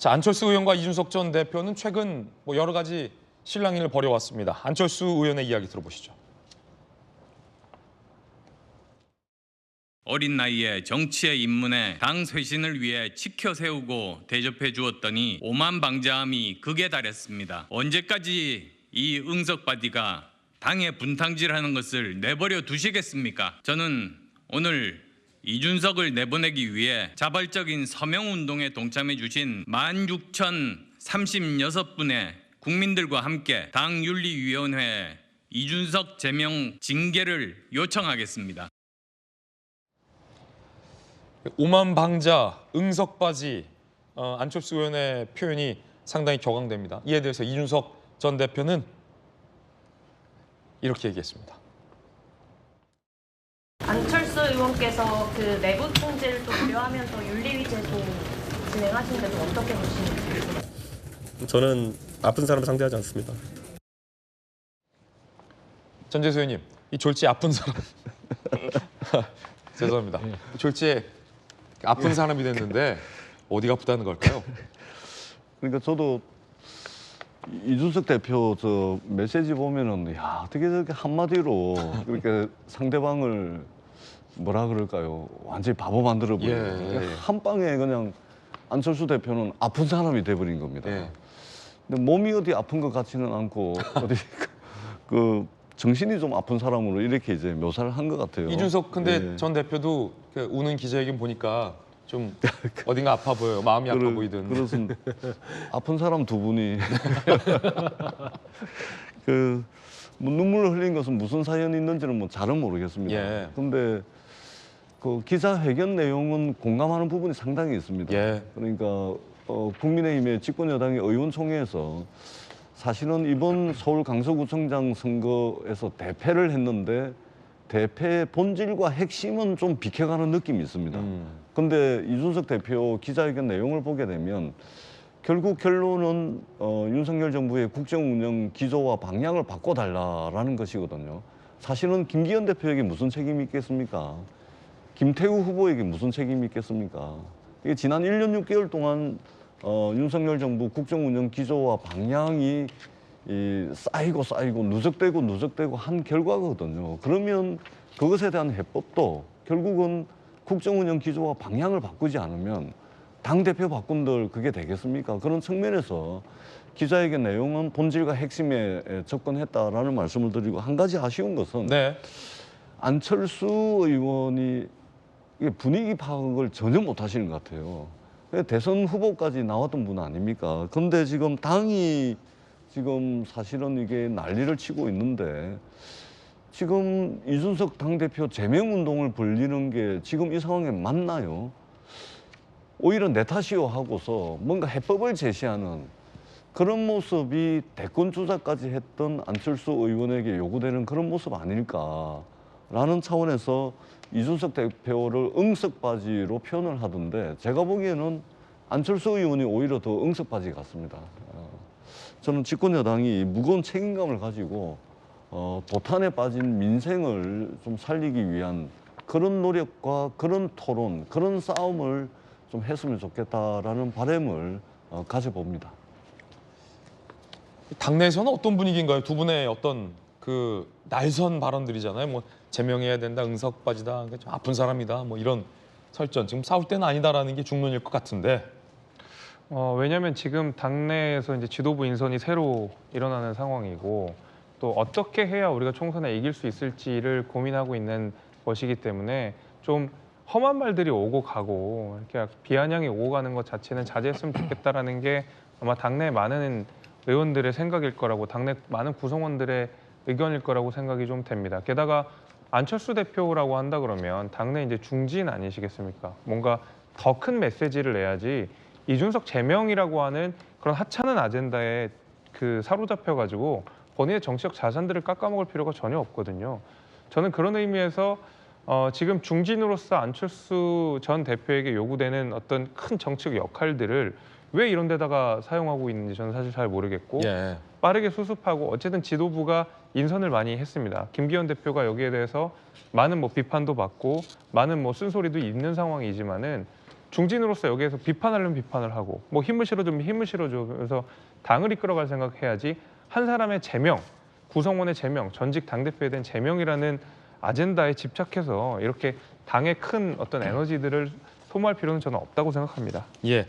자, 안철수 의원과 이준석 전 대표는 최근 여러 가지 실랑이를 벌여왔습니다. 안철수 의원의 이야기 들어보시죠. 어린 나이에 정치에 입문해 당 쇄신을 위해 지켜 세우고 대접해 주었더니 오만방자함이 극에 달했습니다. 언제까지 이 응석바디가 당의 분탕질하는 것을 내버려 두시겠습니까? 저는 오늘 이준석을 내보내기 위해 자발적인 서명운동에 동참해 주신 16,036분의 국민들과 함께 당윤리위원회에 이준석 제명 징계를 요청하겠습니다. 오만방자, 응석바지, 안철수 의원의 표현이 상당히 격앙됩니다. 이에 대해서 이준석 전 대표는 이렇게 얘기했습니다. 안철수 의원께서 그 내부 통제를 또 우려하면서 윤리위 제도 진행하시는데 좀 어떻게 보시는지. 저는 아픈 사람을 상대하지 않습니다. 전재수 의원님, 이 졸지에 아픈 사람 죄송합니다. 졸지에 아픈 사람이 됐는데 어디가 아프다는 걸까요? 그러니까 저도 이준석 대표 저 메시지 보면은 야 어떻게 저렇게 한마디로 그렇게 상대방을 뭐라 그럴까요? 완전히 바보 만들어 버려요. 한 방에 그냥 안철수 대표는 아픈 사람이 돼버린 겁니다. 근데 몸이 어디 아픈 것 같지는 않고 어디 그 정신이 좀 아픈 사람으로 이렇게 이제 묘사를 한 것 같아요. 이준석 근데 전 대표도 우는 기자회견 보니까 좀 어딘가 아파 보여요. 마음이 아파 보이든. 그렇습니다. 아픈 사람 두 분이 그 뭐 눈물을 흘린 것은 무슨 사연이 있는지는 뭐 잘은 모르겠습니다. 근데 그 기자회견 내용은 공감하는 부분이 상당히 있습니다. 그러니까 국민의힘의 집권 여당의 의원총회에서 사실은 이번 서울 강서구청장 선거에서 대패를 했는데 대패의 본질과 핵심은 좀 비켜가는 느낌이 있습니다. 근데 이준석 대표 기자회견 내용을 보게 되면 결국 결론은 윤석열 정부의 국정운영 기조와 방향을 바꿔달라라는 것이거든요. 사실은 김기현 대표에게 무슨 책임이 있겠습니까? 김태우 후보에게 무슨 책임이 있겠습니까? 이게 지난 1년 6개월 동안 윤석열 정부 국정운영 기조와 방향이 쌓이고 누적되고 한 결과거든요. 그러면 그것에 대한 해법도 결국은 국정운영 기조와 방향을 바꾸지 않으면 당대표 바꾼들 그게 되겠습니까? 그런 측면에서 기자회견 내용은 본질과 핵심에 접근했다라는 말씀을 드리고, 한 가지 아쉬운 것은 안철수 의원이 분위기 파악을 전혀 못 하시는 것 같아요. 대선 후보까지 나왔던 분 아닙니까? 근데 지금 당이 지금 사실은 이게 난리를 치고 있는데 지금 이준석 당대표 제명운동을 벌리는 게 지금 이 상황에 맞나요? 오히려 내 탓이요 하고서 뭔가 해법을 제시하는 그런 모습이 대권 주자까지 했던 안철수 의원에게 요구되는 그런 모습 아닐까라는 차원에서 이준석 대표를 응석바지로 표현을 하던데, 제가 보기에는 안철수 의원이 오히려 더 응석바지 같습니다. 저는 집권 여당이 무거운 책임감을 가지고 도탄에 빠진 민생을 좀 살리기 위한 그런 노력과 그런 토론, 그런 싸움을 좀 했으면 좋겠다라는 바람을 가져봅니다. 당내에서는 어떤 분위기인가요? 두 분의 어떤 그 날선 발언들이잖아요. 뭐 제명해야 된다, 응석바지다, 좀 아픈 사람이다, 뭐 이런 설전. 지금 싸울 때는 아니다라는 게 중론일 것 같은데. 왜냐하면 지금 당내에서 이제 지도부 인선이 새로 일어나는 상황이고, 또 어떻게 해야 우리가 총선에 이길 수 있을지를 고민하고 있는 것이기 때문에 좀 험한 말들이 오고 가고 이렇게 비아냥이 오고 가는 것 자체는 자제했으면 좋겠다라는 게 아마 당내 많은 의원들의 생각일 거라고, 당내 많은 구성원들의 의견일 거라고 생각이 좀 됩니다. 게다가 안철수 대표라고 한다 그러면 당내 이제 중진 아니시겠습니까? 뭔가 더 큰 메시지를 내야지 이준석 제명이라고 하는 그런 하찮은 아젠다에 사로잡혀가지고 본인의 정치적 자산들을 깎아먹을 필요가 전혀 없거든요. 저는 그런 의미에서 지금 중진으로서 안철수 전 대표에게 요구되는 어떤 큰 정치적 역할들을 왜 이런 데다가 사용하고 있는지 저는 사실 잘 모르겠고, 빠르게 수습하고, 어쨌든 지도부가 인선을 많이 했습니다. 김기현 대표가 여기에 대해서 많은 비판도 받고 많은 쓴소리도 있는 상황이지만은 중진으로서 여기에서 비판하려면 비판을 하고 뭐 힘을 실어주면 힘을 실어줘. 그래서 당을 이끌어갈 생각해야지 한 사람의 제명, 구성원의 제명, 전직 당대표에 대한 제명이라는 아젠다에 집착해서 이렇게 당의 큰 어떤 에너지들을 소모할 필요는 저는 없다고 생각합니다. 예.